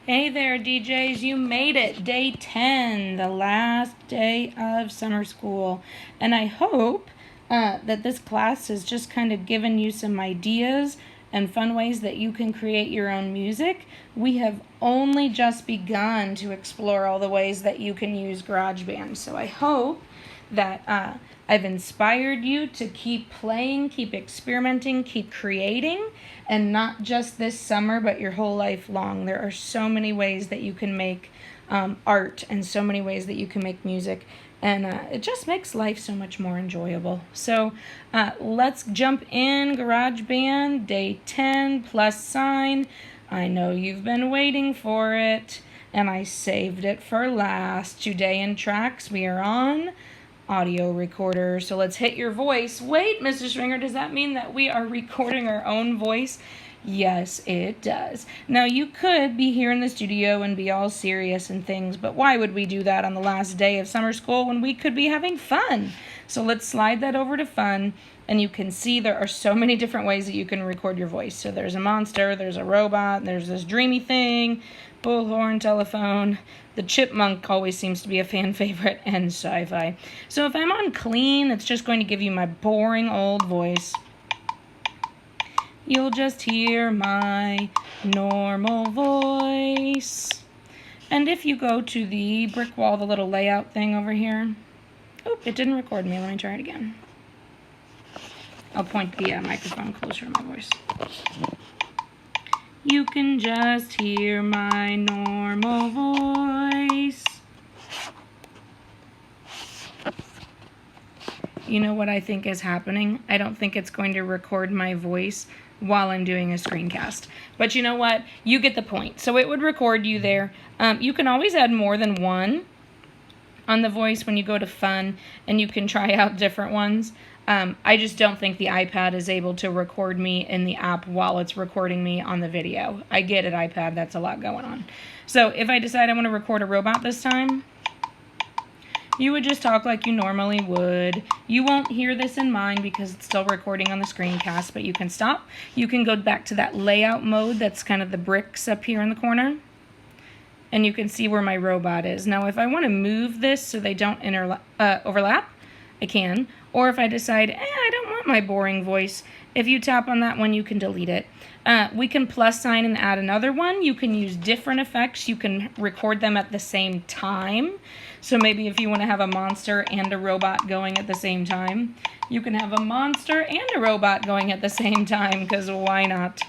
Hey there, DJs. You made it. Day 10, the last day of summer school. And I hope that this class has just kind of given you some ideas and fun ways that you can create your own music. We have only just begun to explore all the ways that you can use GarageBand. So I hope that I've inspired you to keep playing, keep experimenting, keep creating, and not just this summer, but your whole life long. There are so many ways that you can make art and so many ways that you can make music, and it just makes life so much more enjoyable. So let's jump in. GarageBand, day 10, plus sign. I know you've been waiting for it, and I saved it for last. Today in tracks, we are on audio recorder. So let's hit your voice. Wait, Mr. Stringer, does that mean that we are recording our own voice? Yes, it does. Now, you could be here in the studio and be all serious and things, but why would we do that on the last day of summer school when we could be having fun? So let's slide that over to fun, and you can see there are so many different ways that you can record your voice. So there's a monster, there's a robot, there's this dreamy thing, bullhorn, telephone. The chipmunk always seems to be a fan favorite, and sci-fi. So if I'm on clean, it's just going to give you my boring old voice. You'll just hear my normal voice. And if you go to the brick wall, the little layout thing over here. Oh, it didn't record me. Let me try it again. I'll point the microphone closer to my voice. You can just hear my normal voice. You know what I think is happening? I don't think it's going to record my voice while I'm doing a screencast. But you know what? You get the point. So it would record you there. You can always add more than one on the voice when you go to fun, and you can try out different ones. I just don't think the iPad is able to record me in the app while it's recording me on the video. I get it, iPad, that's a lot going on. So if I decide I want to record a robot this time, you would just talk like you normally would. You won't hear this in mine because it's still recording on the screencast, but you can stop. You can go back to that layout mode that's kind of the bricks up here in the corner, and you can see where my robot is. Now, if I want to move this so they don't overlap, I can. Or if I decide, I don't want my boring voice, if you tap on that one, you can delete it. We can plus sign and add another one. You can use different effects. You can record them at the same time. So maybe if you want to have a monster and a robot going at the same time, you can have a monster and a robot going at the same time, because why not?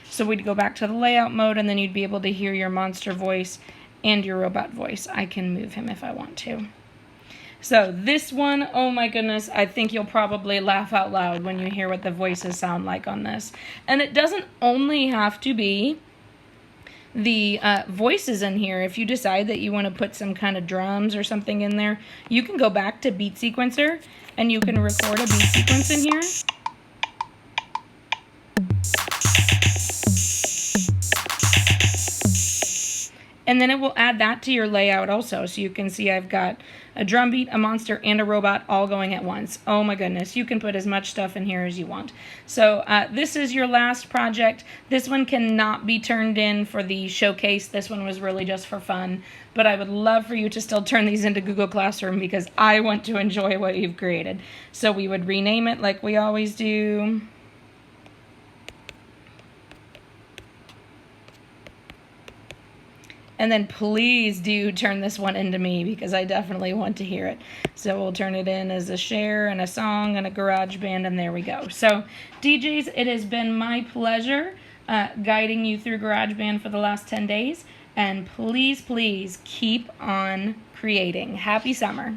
So we'd go back to the layout mode, and then you'd be able to hear your monster voice and your robot voice. I can move him if I want to. So this one, oh my goodness, I think you'll probably laugh out loud when you hear what the voices sound like on this. And it doesn't only have to be the voices in here. If you decide that you want to put some kind of drums or something in there, you can go back to Beat Sequencer and you can record a beat sequence in here. And then it will add that to your layout also. So you can see I've got a drum beat, a monster, and a robot all going at once. Oh my goodness, you can put as much stuff in here as you want. So this is your last project. This one cannot be turned in for the showcase. This one was really just for fun. But I would love for you to still turn these into Google Classroom because I want to enjoy what you've created. So we would rename it like we always do. And then please do turn this one into me because I definitely want to hear it. So we'll turn it in as a share and a song and a GarageBand, and there we go. So DJs, it has been my pleasure guiding you through GarageBand for the last 10 days. And please, please keep on creating. Happy summer.